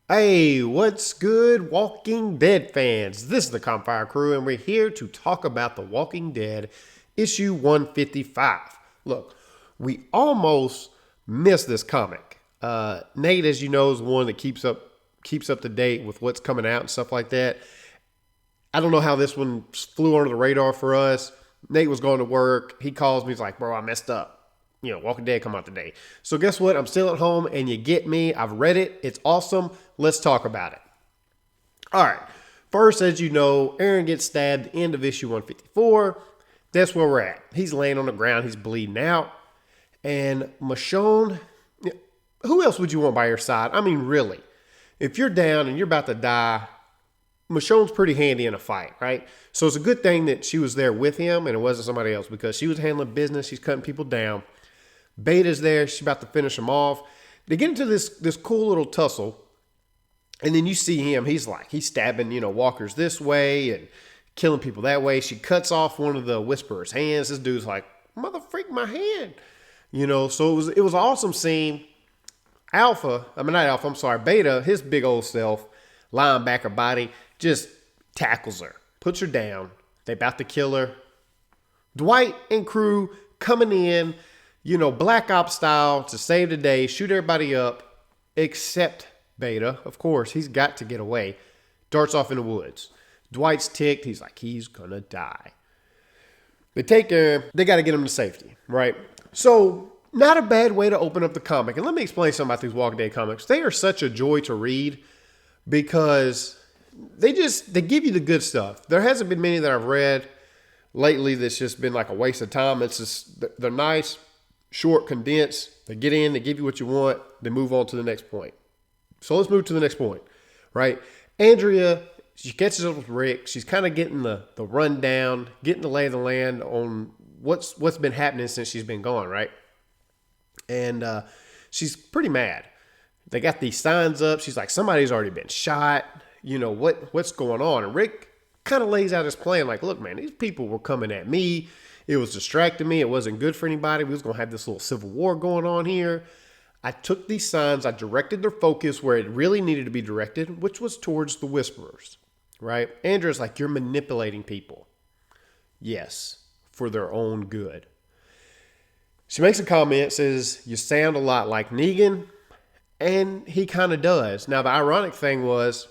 Hey, what's good, Walking Dead fans? This is the Campfire Crew, and we're here to talk about The Walking Dead, issue 155. Look, we almost missed this comic. Nate, as you know, is one that keeps up to date with what's coming out and stuff like that. I don't know how this one flew under the radar for us. Nate was going to work. He calls me. He's like, bro, I messed up. Walking Dead come out today. So guess what? I'm still at home and you get me. I've read it. It's awesome. Let's talk about it. All right. First, as you know, Aaron gets stabbed at the end of issue 154. That's where we're at. He's laying on the ground. He's bleeding out. And Michonne, who else would you want by your side? I mean, really. If you're down and you're about to die, Michonne's pretty handy in a fight, right? So it's a good thing that she was there with him and it wasn't somebody else because she was handling business. She's cutting people down. Beta's there. She's about to finish him off. They get into this cool little tussle. And then you see him. He's stabbing, walkers this way and killing people that way. She cuts off one of the Whisperer's hands. This dude's like, mother freak my hand. So it was an awesome scene. Beta, his big old self, linebacker body, just tackles her, puts her down. They about to kill her. Dwight and crew coming in, Black Ops style to save the day, shoot everybody up, except Beta. Of course, he's got to get away. Darts off in the woods. Dwight's ticked. He's like, he's gonna die. They got to get him to safety, right? So, not a bad way to open up the comic. And let me explain something about these Walking Dead comics. They are such a joy to read because they give you the good stuff. There hasn't been many that I've read lately that's just been like a waste of time. It's just, they're nice, short, condensed. They get in, they give you what you want, they move on to the next point. So let's move to the next point, right? Andrea, she catches up with Rick. She's kind of getting the rundown, getting the lay of the land on what's been happening since she's been gone, right? And she's pretty mad. They got these signs up. She's like, somebody's already been shot. What's going on? And Rick kind of lays out his plan like, look, man, these people were coming at me. It was distracting me. It wasn't good for anybody. We was going to have this little civil war going on here. I took these signs. I directed their focus where it really needed to be directed, which was towards the Whisperers, right? Andrea's like, you're manipulating people. Yes, for their own good. She makes a comment, says, you sound a lot like Negan. And he kind of does. Now, the ironic thing was,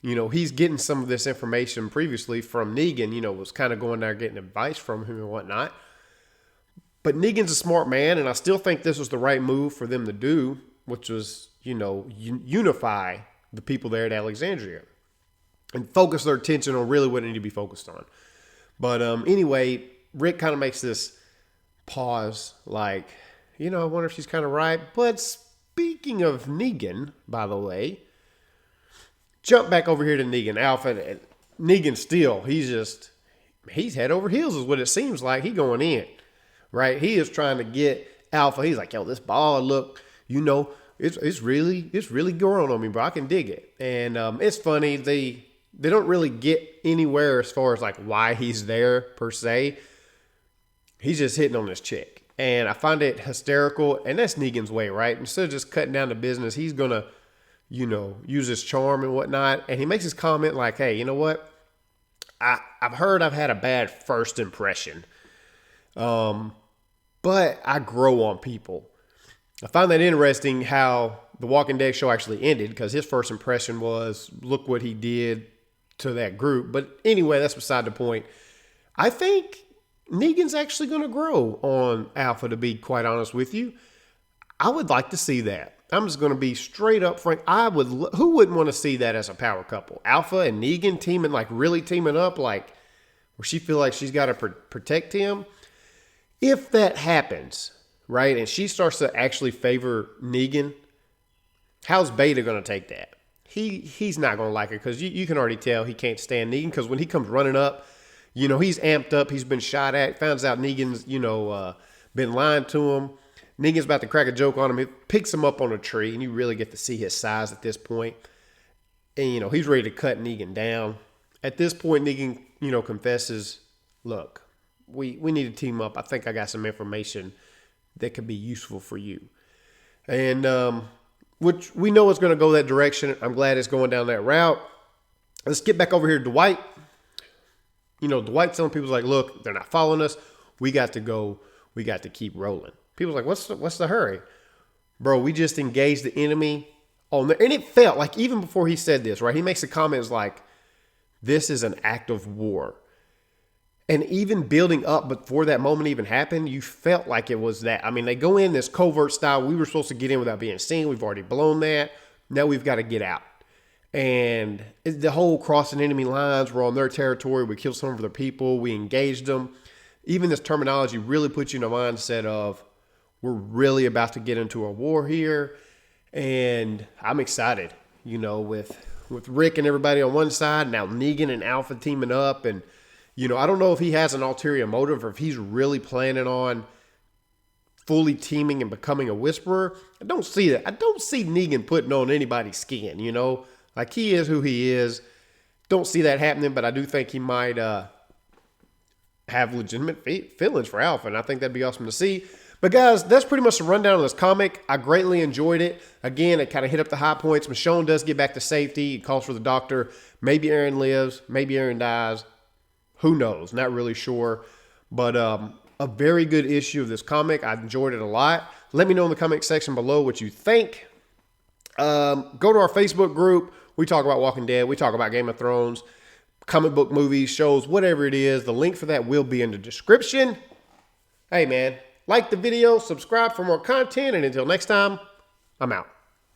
he's getting some of this information previously from Negan, was kind of going there getting advice from him and whatnot. But Negan's a smart man, and I still think this was the right move for them to do, which was, unify the people there at Alexandria and focus their attention on really what they need to be focused on. But anyway, Rick kind of makes this pause like, I wonder if she's kind of right. But speaking of Negan, by the way, jump back over here to Negan. Alpha, Negan still, he's head over heels is what it seems like. He going in, right? He is trying to get Alpha. He's like, yo, this ball, look, it's really growing on me, bro. I can dig it. And it's funny. They don't really get anywhere as far as like why he's there per se. He's just hitting on this chick. And I find it hysterical. And that's Negan's way, right? Instead of just cutting down the business, he's going to, use his charm and whatnot. And he makes his comment like, hey, you know what? I've heard I've had a bad first impression. But I grow on people. I find that interesting how the Walking Dead show actually ended because his first impression was, look what he did to that group. But anyway, that's beside the point. I think Negan's actually going to grow on Alpha, to be quite honest with you. I would like to see that. I'm just going to be straight up frank. Who wouldn't want to see that as a power couple? Alpha and Negan really teaming up, like where she feel like she's got to protect him. If that happens, right, and she starts to actually favor Negan, how's Beta going to take that? He's not going to like it because you can already tell he can't stand Negan because when he comes running up, he's amped up. He's been shot at. Finds out Negan's, been lying to him. Negan's about to crack a joke on him. He picks him up on a tree, and you really get to see his size at this point. And, he's ready to cut Negan down. At this point, Negan, confesses, look, we need to team up. I think I got some information that could be useful for you. And which we know it's going to go that direction. I'm glad it's going down that route. Let's get back over here to Dwight. You know, Dwight telling people like, look, they're not following us. We got to go. We got to keep rolling. People's like, what's the hurry? Bro, we just engaged the enemy on there. And it felt like, even before he said this, right? He makes the comments like, this is an act of war. And even building up before that moment even happened, you felt like it was that. I mean, they go in this covert style. We were supposed to get in without being seen. We've already blown that. Now we've got to get out. And the whole crossing enemy lines, we're on their territory. We killed some of their people. We engaged them. Even this terminology really puts you in a mindset of, we're really about to get into a war here. And I'm excited, you know, with Rick and everybody on one side. Now Negan and Alpha teaming up. And, you know, I don't know if he has an ulterior motive or if he's really planning on fully teaming and becoming a whisperer. I don't see that. I don't see Negan putting on anybody's skin, you know. Like, he is who he is. Don't see that happening, but I do think he might have legitimate feelings for Alpha, and I think that'd be awesome to see. But guys, that's pretty much the rundown of this comic. I greatly enjoyed it. Again, it kind of hit up the high points. Michonne does get back to safety. He calls for the doctor. Maybe Aaron lives. Maybe Aaron dies. Who knows? Not really sure. But a very good issue of this comic. I enjoyed it a lot. Let me know in the comment section below what you think. Go to our Facebook group. We talk about Walking Dead. We talk about Game of Thrones, comic book movies, shows, whatever it is. The link for that will be in the description. Hey, man, like the video, subscribe for more content, and until next time, I'm out.